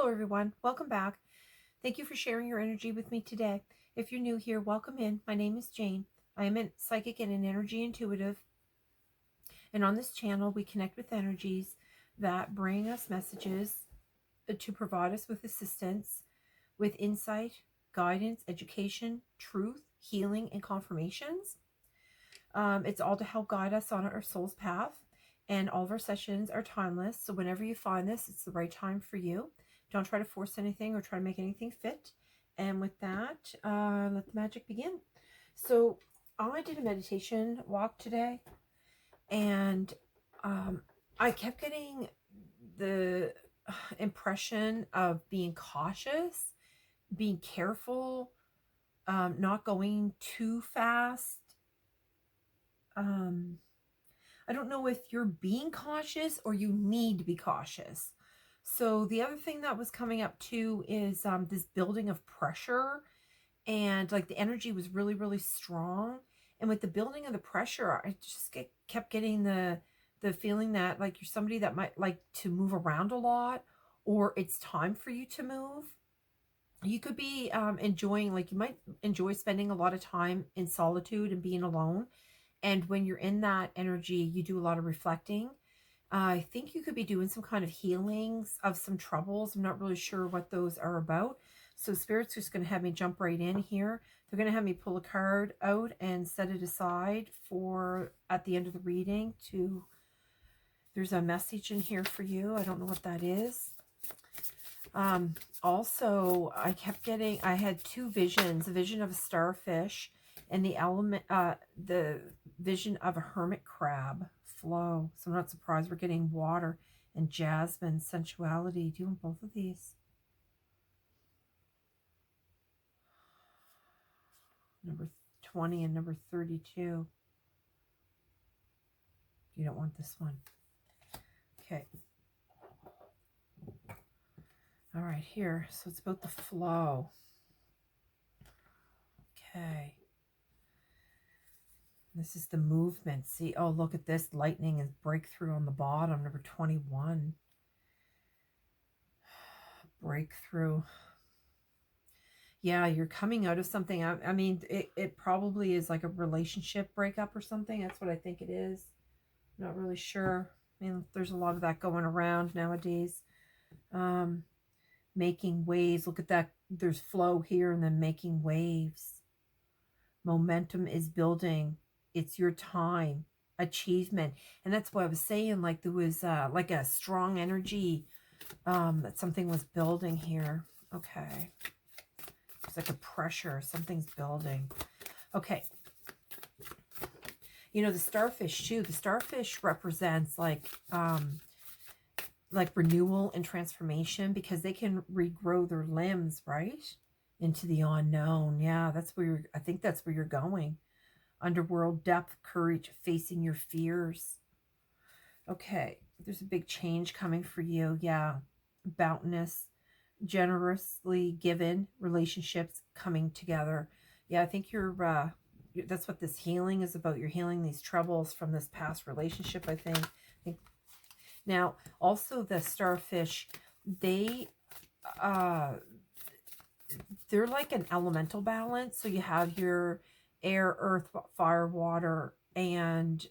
Hello everyone, welcome back. Thank you for sharing your energy with me today. If you're new here, welcome in. My name is Jane. I am a psychic and an energy intuitive. And on this channel, we connect with energies that bring us messages to provide us with assistance, with insight, guidance, education, truth, healing, and confirmations. It's all to help guide us on our soul's path. And all of our sessions are timeless. So whenever you find this, it's the right time for you. Don't try to force anything or try to make anything fit. And with that, let the magic begin. So I did a meditation walk today. And I kept getting the impression of being cautious, being careful, not going too fast. I don't know if you're being cautious or you need to be cautious. So the other thing that was coming up too is this building of pressure, and like the energy was really, really strong. And with the building of the pressure, I just kept getting the feeling that like you're somebody that might like to move around a lot, or it's time for you to move. You could be enjoying, like you might enjoy spending a lot of time in solitude and being alone. And when you're in that energy, you do a lot of reflecting. I think you could be doing some kind of healings of some troubles. I'm not really sure what those are about. So Spirit's just going to have me jump right in here. They're going to have me pull a card out and set it aside for at the end of the reading to... There's a message in here for you. I don't know what that is. Also, I had two visions, a vision of a starfish and the vision of a hermit crab flow. So I'm not surprised we're getting water and jasmine, sensuality. Do you want both of these? Number 20 and number 32. You don't want this one. Okay. All right, here. So it's about the flow. Okay. This is the movement. See, oh, look at this. Lightning and breakthrough on the bottom. Number 21. Breakthrough. Yeah, you're coming out of something. I mean, it probably is like a relationship breakup or something. That's what I think it is. I'm not really sure. I mean, there's a lot of that going around nowadays. Making waves. Look at that. There's flow here and then making waves. Momentum is building. It's your time. Achievement. And that's why I was saying, like, there was like a strong energy that something was building here. Okay. It's like a pressure. Something's building. Okay. You know, the starfish too. The starfish represents like renewal and transformation, because they can regrow their limbs, right? Into the unknown. Yeah, that's where I think that's where you're going. Underworld, depth, courage, facing your fears. Okay, there's a big change coming for you. Yeah, bountiness, generously given, relationships coming together. Yeah, I think that's what this healing is about. You're healing these troubles from this past relationship, I think. Now, also the starfish, they're like an elemental balance. So you have your air, earth, fire, water, and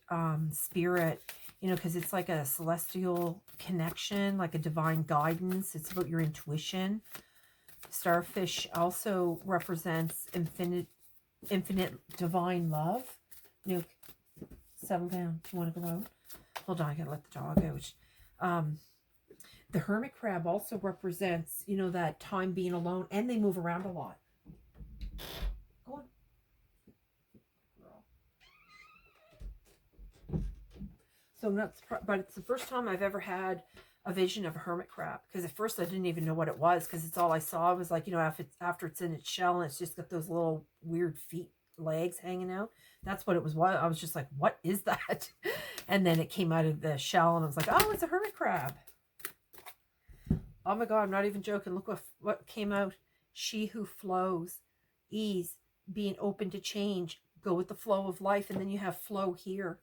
spirit, you know, because it's like a celestial connection, like a divine guidance. It's about your intuition. Starfish also represents infinite divine love. Nuke, settle down. Do you want to go out? Hold on, I gotta let the dog out. The hermit crab also represents, you know, that time being alone, and they move around a lot. Go on. So I'm not surprised, but it's the first time I've ever had a vision of a hermit crab, because at first I didn't even know what it was, because it's all I saw was like, you know, after it's in its shell and it's just got those little weird feet, legs hanging out. That's what it was. I was just like, what is that? And then it came out of the shell and I was like, oh, it's a hermit crab. Oh my God, I'm not even joking. Look what came out. She who flows, ease, being open to change, go with the flow of life. And then you have flow here.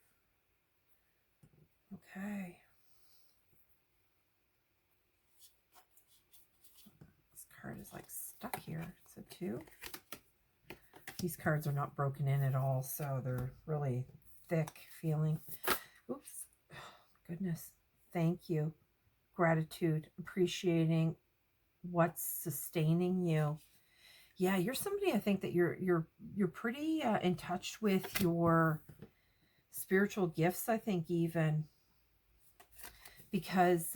Okay. card is like stuck here. So 2. These cards are not broken in at all, so they're really thick feeling. Oops. Oh, goodness. Thank you. Gratitude. Appreciating what's sustaining you. Yeah, you're somebody, I think, that you're pretty in touch with your spiritual gifts, I think, even. Because,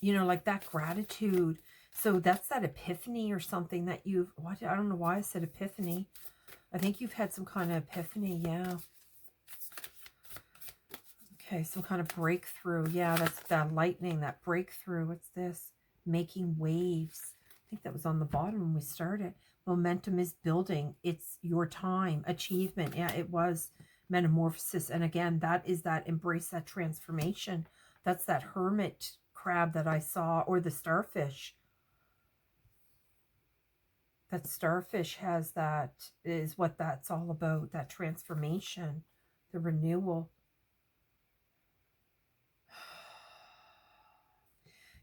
you know, like that gratitude. So that's that epiphany or something that you've, what, I don't know why I said epiphany. I think you've had some kind of epiphany, yeah. Okay, some kind of breakthrough. Yeah, that's that lightning, that breakthrough. What's this? Making waves. I think that was on the bottom when we started. Momentum is building. It's your time. Achievement. Yeah, it was metamorphosis. And again, that is that embrace that transformation. That's that hermit crab that I saw, or the starfish. That starfish has that, is what that's all about, that transformation, the renewal.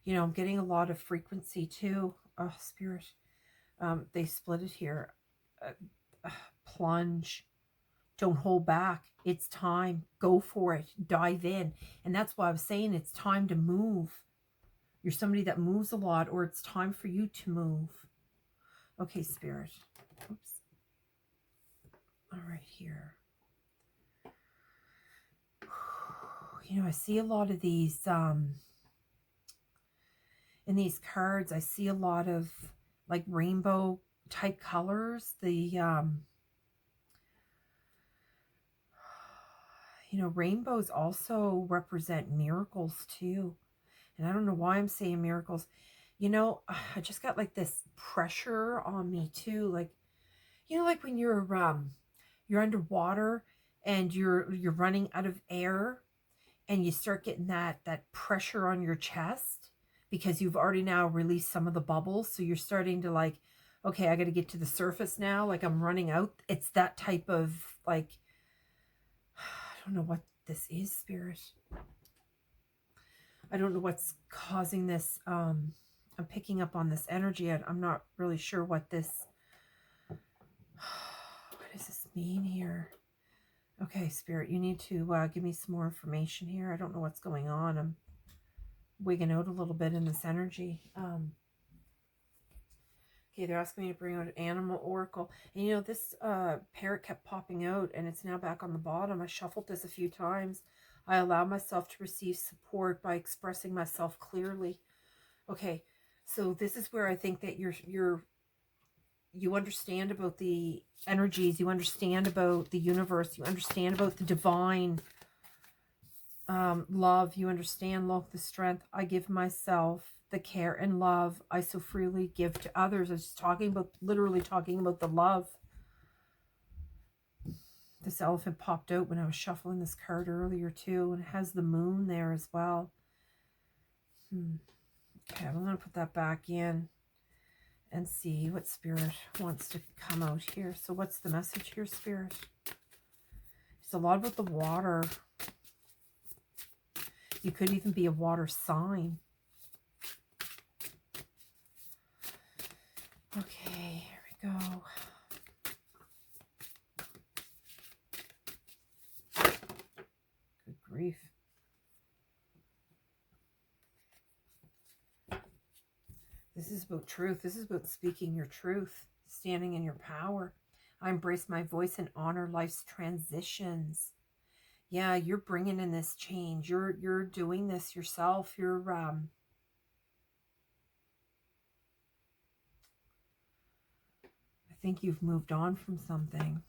You know, I'm getting a lot of frequency too. Oh, Spirit. They split it here. Plunge. Don't hold back. It's time. Go for it. Dive in. And that's why I was saying it's time to move. You're somebody that moves a lot, or it's time for you to move. Okay, Spirit. Oops. All right, here. You know, I see a lot of these, in these cards, I see a lot of like rainbow type colors. The, you know, rainbows also represent miracles too. And I don't know why I'm saying miracles. You know, I just got like this pressure on me too. Like, you know, like when you're underwater and you're running out of air, and you start getting that pressure on your chest because you've already now released some of the bubbles. So you're starting to like, okay, I got to get to the surface now. Like I'm running out. It's that type of like, I don't know what this is, Spirit. I don't know what's causing this. I'm picking up on this energy. I'm not really sure what this, what does this mean here? Okay, Spirit, you need to give me some more information here. I don't know what's going on. I'm wigging out a little bit in this energy. Okay, they're asking me to bring out an animal oracle. And you know, this parrot kept popping out, and it's now back on the bottom. I shuffled this a few times. I allow myself to receive support by expressing myself clearly. Okay, so this is where I think that you understand about the energies, you understand about the universe, you understand about the divine love, you understand, love, the strength I give myself, the care and love I so freely give to others. I was just talking about, literally talking about the love. This elephant popped out when I was shuffling this card earlier too, and it has the moon there as well. Okay, I'm going to put that back in and see what Spirit wants to come out here. So what's the message here, Spirit? It's a lot about the water. You could even be a water sign. Okay, here we go. Good grief. This is about truth. This is about speaking your truth, standing in your power. I embrace my voice and honor life's transitions. Yeah, you're bringing in this change. You're doing this yourself. You're I think you've moved on from something.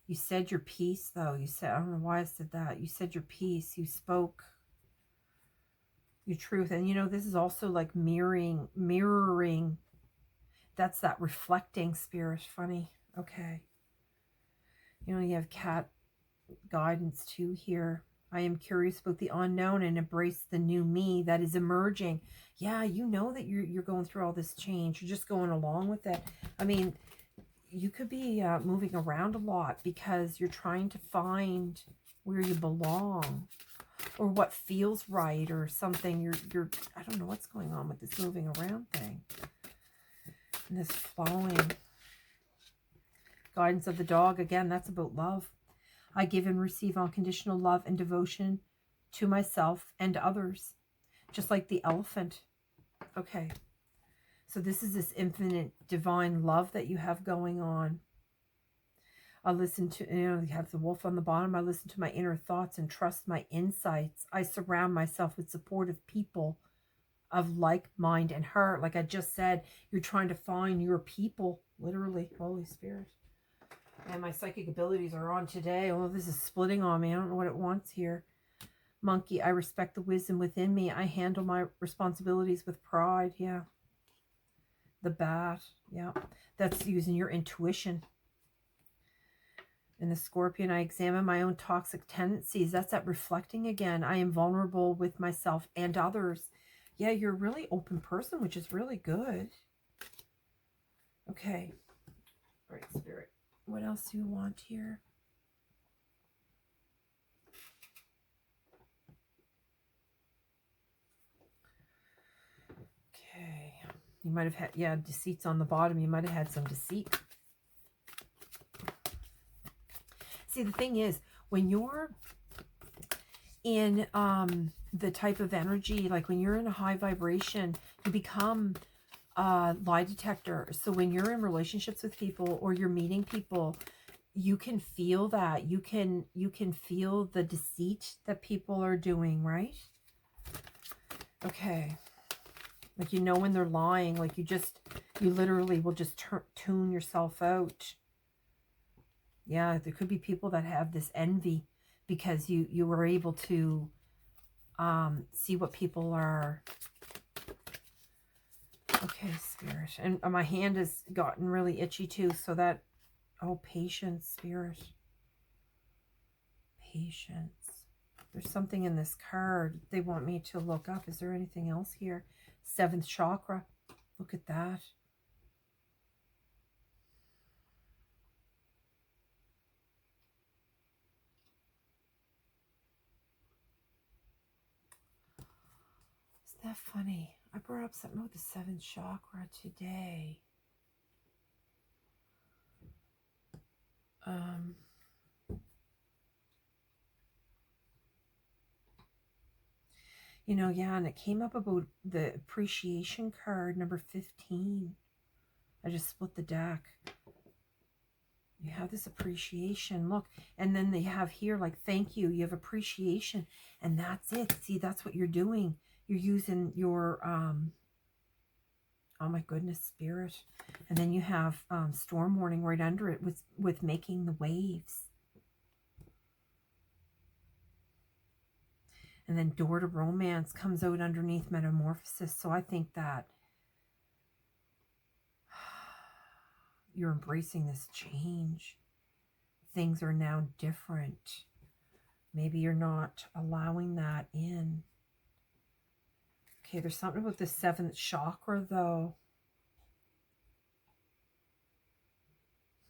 You said your piece, though. You said, I don't know why I said that. You said your piece. You spoke your truth. And you know, this is also like mirroring. That's that reflecting, Spirit. Funny. Okay. You know, you have cat guidance too here. I am curious about the unknown and embrace the new me that is emerging. Yeah, you know that you're going through all this change. You're just going along with it. I mean, you could be moving around a lot because you're trying to find where you belong. or what feels right or something. You're I don't know what's going on with this moving around thing. And this flowing. Guidance of the dog, again, that's about love. I give and receive unconditional love and devotion to myself and others, just like the elephant. Okay, so this is this infinite divine love that you have going on. I listen to, you have the wolf on the bottom. I listen to my inner thoughts and trust my insights. I surround myself with supportive people of like mind and heart. Like I just said, you're trying to find your people, literally, Holy Spirit. And my psychic abilities are on today. Oh, this is splitting on me. I don't know what it wants here. Monkey, I respect the wisdom within me. I handle my responsibilities with pride. Yeah. The bat. Yeah. That's using your intuition. And the Scorpion, I examine my own toxic tendencies. That's that reflecting again. I am vulnerable with myself and others. Yeah, you're a really open person, which is really good. Okay. All right, Spirit. What else do you want here? Okay. You might have had, yeah, deceit's on the bottom. You might have had some deceit. See, the thing is, when you're in the type of energy, like when you're in a high vibration, you become a lie detector. So when you're in relationships with people or you're meeting people, you can feel that. You can feel the deceit that people are doing, right? Okay. Like, you know, when they're lying, like you literally will just tune yourself out. Yeah, there could be people that have this envy because you were able to see what people are. Okay, Spirit. And my hand has gotten really itchy too, so that, oh, patience, Spirit. Patience. There's something in this card they want me to look up. Is there anything else here? 7th chakra. Look at that. Isn't that funny? I brought up something about the 7th chakra today. You know, yeah, and it came up about the appreciation card, number 15. I just split the deck. You have this appreciation, look, and then they have here, like, thank you. You have appreciation, and that's it. See, that's what you're doing. You're using your, oh my goodness, Spirit. And then you have storm warning right under it with making the waves. And then door to romance comes out underneath metamorphosis. So I think that you're embracing this change. Things are now different. Maybe you're not allowing that in. Okay, there's something about the 7th chakra, though.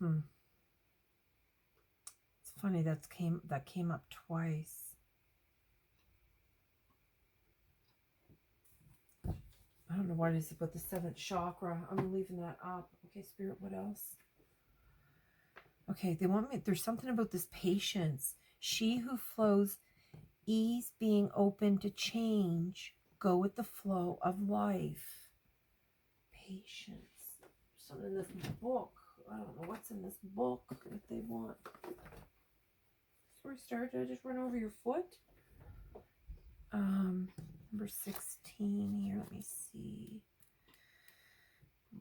It's funny that came up twice. I don't know what it is about the 7th chakra. I'm leaving that up. Okay, Spirit, what else? Okay, they want me, there's something about this patience. She who flows, ease being open to change, go with the flow of life. Patience. Something in this book. I don't know what's in this book that they want. Sorry, Star, did I just run over your foot? Number 16 here. Let me see.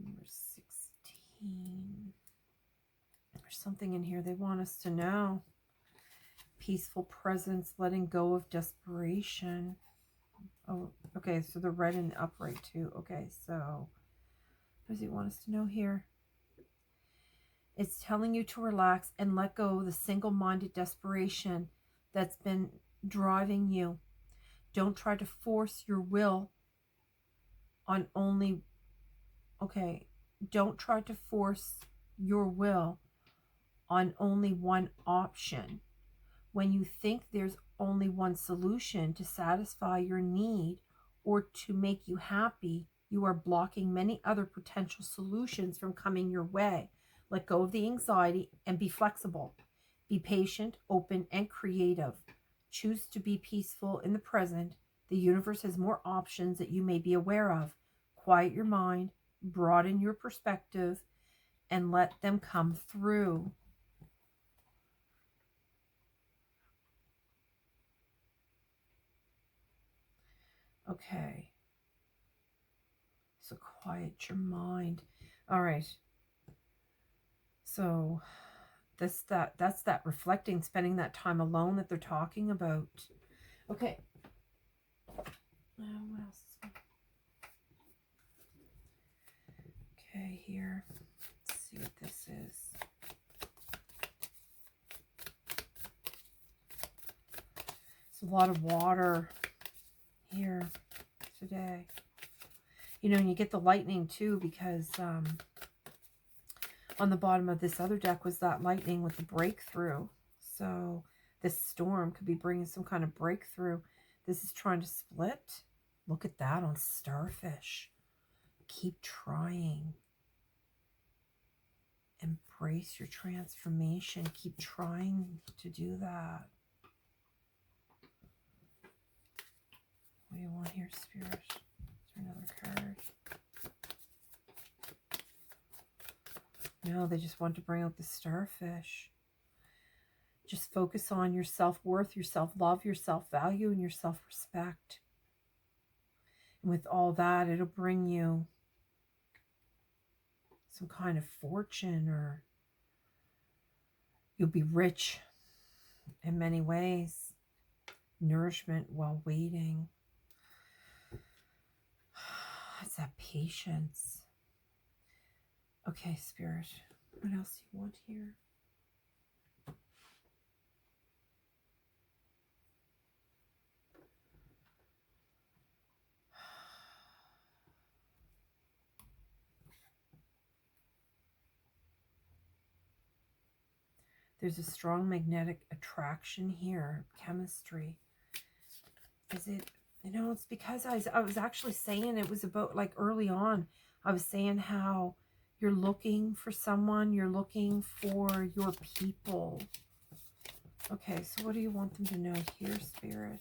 Number 16. There's something in here they want us to know. Peaceful presence, letting go of desperation. Oh, okay, so the red and the upright too. Okay, so what does he want us to know here? It's telling you to relax and let go of the single-minded desperation that's been driving you. Don't try to force your will on only, okay, don't try to force your will on only one option. When you think there's only one solution to satisfy your need or to make you happy, you are blocking many other potential solutions from coming your way. Let go of the anxiety and be flexible. Be patient, open, and creative. Choose to be peaceful in the present. The universe has more options that you may be aware of. Quiet your mind, broaden your perspective, and let them come through. Okay. So quiet your mind. All right. So that's that reflecting, spending that time alone that they're talking about. Okay. What else? Okay, here. Let's see what this is. It's a lot of water here today. You know, and you get the lightning too, because on the bottom of this other deck was that lightning with the breakthrough. So this storm could be bringing some kind of breakthrough. This is trying to split. Look at that on starfish. Keep trying. Embrace your transformation. Keep trying to do that. What do you want here, Spirit? Is there another card? No, they just want to bring out the starfish. Just focus on your self-worth, your self-love, your self-value, and your self-respect. And with all that, it'll bring you some kind of fortune, or you'll be rich in many ways. Nourishment while waiting. It's that patience. Okay, Spirit, what else do you want here? There's a strong magnetic attraction here, chemistry. Is it, you know, it's because I was actually saying, it was about like early on, I was saying how you're looking for someone, you're looking for your people. Okay, so what do you want them to know here, Spirit?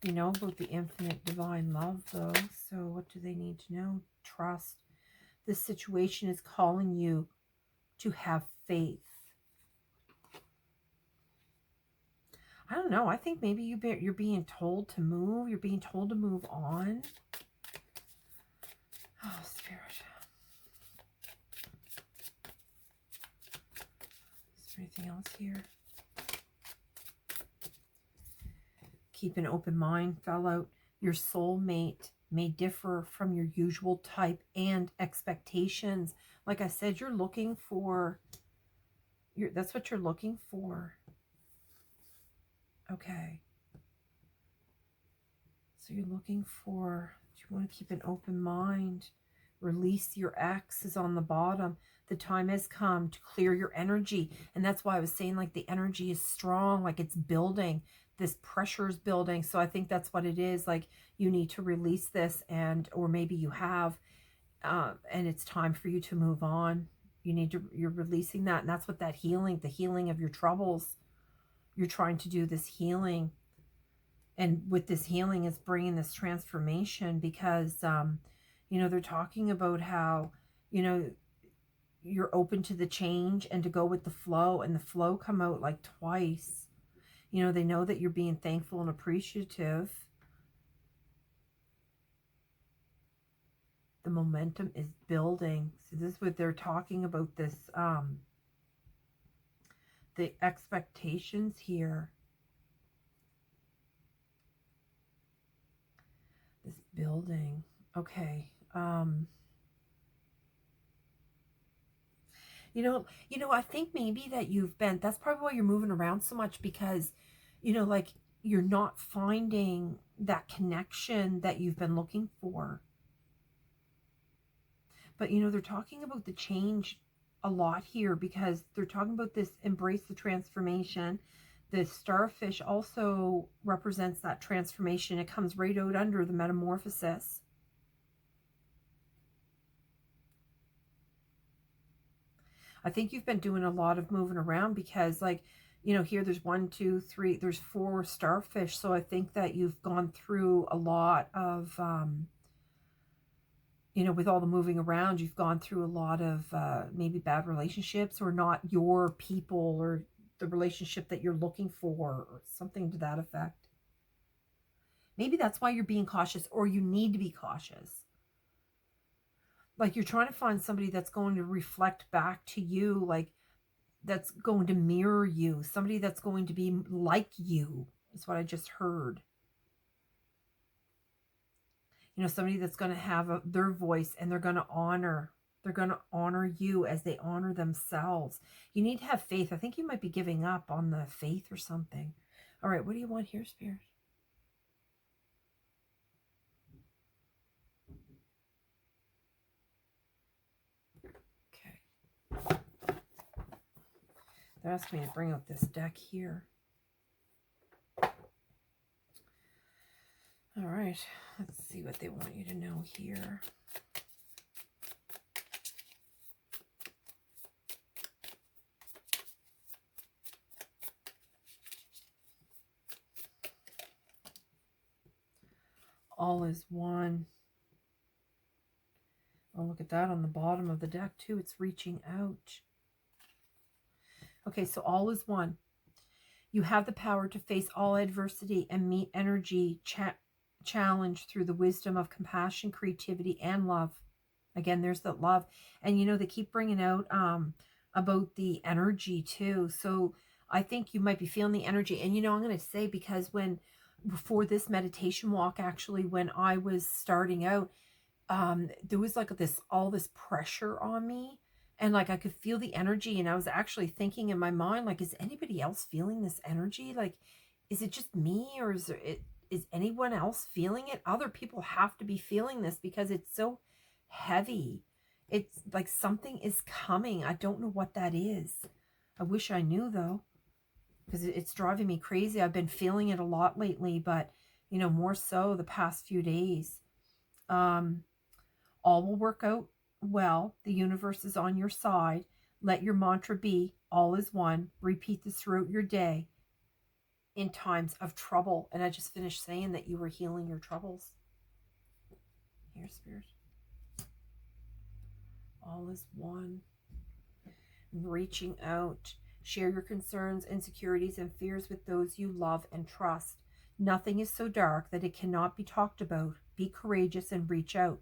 You know about the infinite divine love, though, so what do they need to know? Trust. This situation is calling you to have faith. I don't know. I think maybe you're being told to move. You're being told to move on. Oh, Spirit. Is there anything else here? Keep an open mind, fellow. Your soulmate may differ from your usual type and expectations. Like I said, you're looking for, that's what you're looking for. Okay. So you're looking for, you want to keep an open mind. Release your ex is on the bottom. The time has come to clear your energy. And that's why I was saying, like, the energy is strong, like it's building. This pressure is building. So I think that's what it is. Like, you need to release this, and, or maybe you have, and it's time for you to move on. You're releasing that. And that's what that healing, the healing of your troubles, you're trying to do this healing. And with this healing, it's bringing this transformation, because, you know, they're talking about how, you know, you're open to the change and to go with the flow, and the flow come out like twice. You know, they know that you're being thankful and appreciative. The momentum is building. So this is what they're talking about, this, the expectations here. This building. Okay. You know, I think maybe that you've been, that's probably why you're moving around so much, because, you know, like, you're not finding that connection that you've been looking for. But, you know, they're talking about the change a lot here, because they're talking about this embrace the transformation. The starfish also represents that transformation. It comes right out under the metamorphosis. I think you've been doing a lot of moving around, because like, you know, here there's 1, 2, 3, there's 4 starfish. So I think that you've gone through a lot of, you know, with all the moving around, you've gone through a lot of maybe bad relationships, or not your people, or the relationship that you're looking for, or something to that effect. Maybe that's why you're being cautious, or you need to be cautious. Like, you're trying to find somebody that's going to reflect back to you, like, that's going to mirror you, somebody that's going to be like you, is what I just heard. You know, somebody that's going to have their voice, and they're going to honor you as they honor themselves. You need to have faith. I think you might be giving up on the faith or something. All right, what do you want here, Spirit? Okay. They're asking me to bring out this deck here. All right, let's see what they want you to know here. All is one. Oh, look at that on the bottom of the deck too. It's reaching out. Okay, so all is one. You have the power to face all adversity and meet energy challenge through the wisdom of compassion, creativity, and love. Again, there's that love. And you know, they keep bringing out about the energy too. So I think you might be feeling the energy. And you know, I'm going to say, because before this meditation walk, actually, when I was starting out, there was like all this pressure on me, and like I could feel the energy, and I was actually thinking in my mind, like, is anybody else feeling this energy? Like, is it just me, or is anyone else feeling it? Other people have to be feeling this, because it's so heavy. It's like something is coming. I don't know what that is. I wish I knew, though, because it's driving me crazy. I've been feeling it a lot lately, but you know, more so the past few days. All will work out well. The universe is on your side. Let your mantra be, all is one. Repeat this throughout your day in times of trouble. And I just finished saying that you were healing your troubles. Here, Spirit. All is one. Reaching out. Share your concerns, insecurities, and fears with those you love and trust. Nothing is so dark that it cannot be talked about. Be courageous and reach out.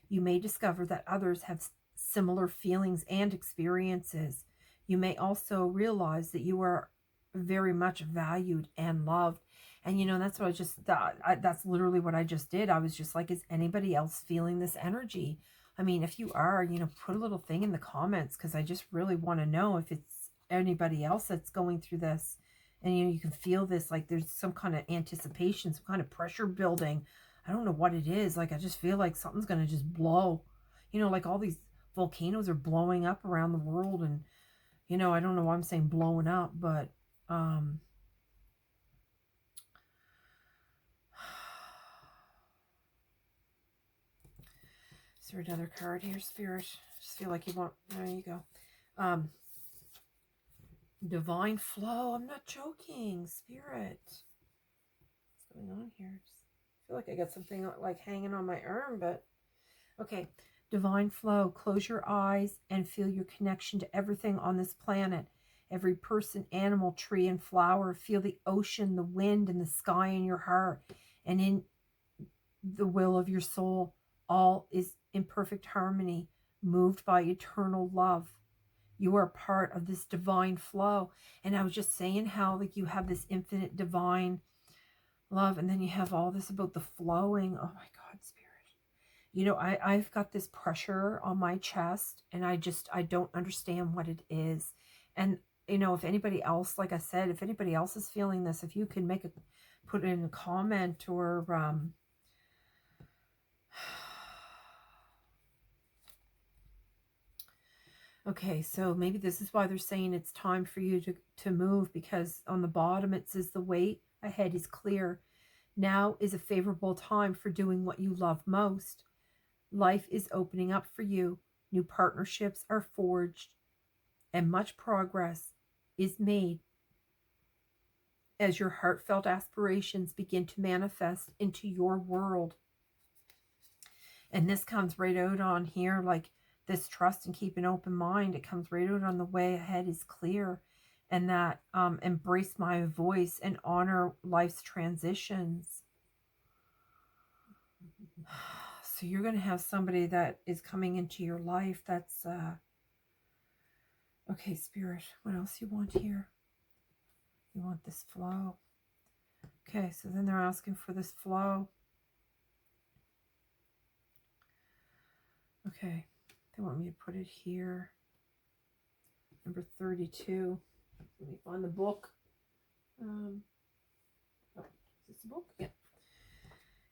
You may discover that others have similar feelings and experiences. You may also realize that you are very much valued and loved. And you know, that's what I just thought. That's literally what I just did. I was just like, is anybody else feeling this energy? I mean, if you are, you know, put a little thing in the comments, because I just really want to know if it's anybody else that's going through this. And you know, you can feel this, like there's some kind of anticipation, some kind of pressure building. I don't know what it is. Like, I just feel like something's going to just blow. You know, like all these volcanoes are blowing up around the world. And, you know, I don't know why I'm saying blowing up, but, is there another card here, Spirit? Just feel like you want, there you go. Divine flow. I'm not joking, Spirit. What's going on here? I feel like I got something like hanging on my arm, but okay. Divine flow. Close your eyes and feel your connection to everything on this planet. Every person, animal, tree, and flower. Feel the ocean, the wind, and the sky in your heart and in the will of your soul. All is in perfect harmony, moved by eternal love. You are part of this divine flow. And I was just saying how, like, you have this infinite divine love, and then you have all this about the flowing. Oh my God, Spirit. You know, I've got this pressure on my chest, and I don't understand what it is. And, you know, if anybody else, like I said, if anybody else is feeling this, if you can put in a comment, or, Okay, so maybe this is why they're saying it's time for you to move, because on the bottom it says the way ahead is clear. Now is a favorable time for doing what you love most. Life is opening up for you. New partnerships are forged, and much progress is made as your heartfelt aspirations begin to manifest into your world. And this comes right out on here, like this trust and keep an open mind. It comes right out on the way ahead is clear. And that embrace my voice and honor life's transitions. So you're going to have somebody that is coming into your life that's, okay, Spirit, what else you want here? You want this flow. Okay, so then they're asking for this flow. Okay, they want me to put it here. Number 32. Let me find the book. Oh, is this the book? Yeah.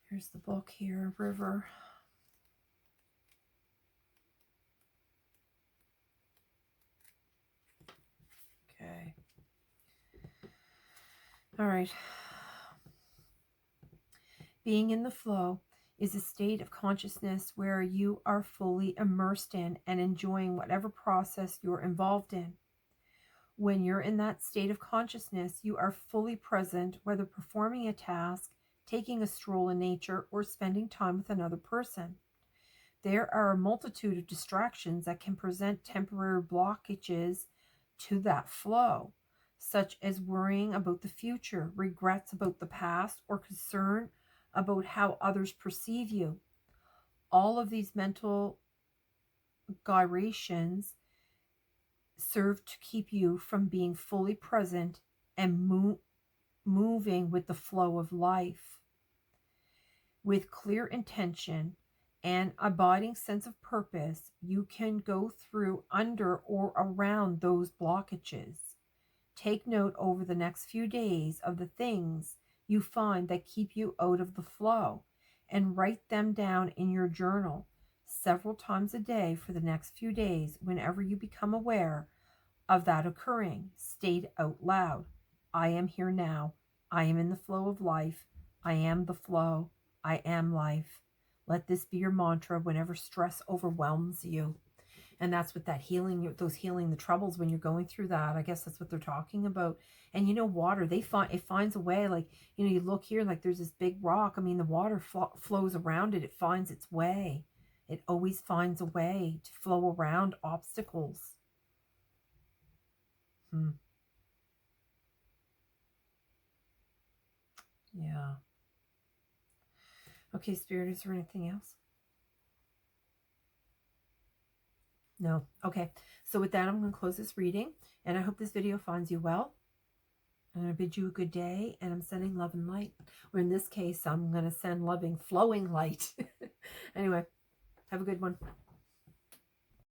Here's the book here, River. Okay. All right. Being in the flow is a state of consciousness where you are fully immersed in and enjoying whatever process you're involved in. When you're in that state of consciousness, you are fully present, whether performing a task, taking a stroll in nature, or spending time with another person. There are a multitude of distractions that can present temporary blockages to that flow, such as worrying about the future, regrets about the past, or concern about how others perceive you. All of these mental gyrations serve to keep you from being fully present and moving with the flow of life. With clear intention and abiding sense of purpose, you can go through, under, or around those blockages. Take note over the next few days of the things you find that keep you out of the flow, and write them down in your journal several times a day for the next few days. Whenever you become aware of that occurring, state out loud, I am here now. I am in the flow of life. I am the flow. I am life. Let this be your mantra whenever stress overwhelms you. And that's what that healing, those healing the troubles when you're going through that. I guess that's what they're talking about. And you know, water, it finds a way. Like, you know, you look here, like there's this big rock. I mean, the water flows around it. It finds its way. It always finds a way to flow around obstacles. Yeah. Okay, Spirit, is there anything else? No. Okay. So with that, I'm going to close this reading, and I hope this video finds you well. I'm going to bid you a good day, and I'm sending love and light. Or in this case, I'm going to send loving, flowing light. Anyway, have a good one.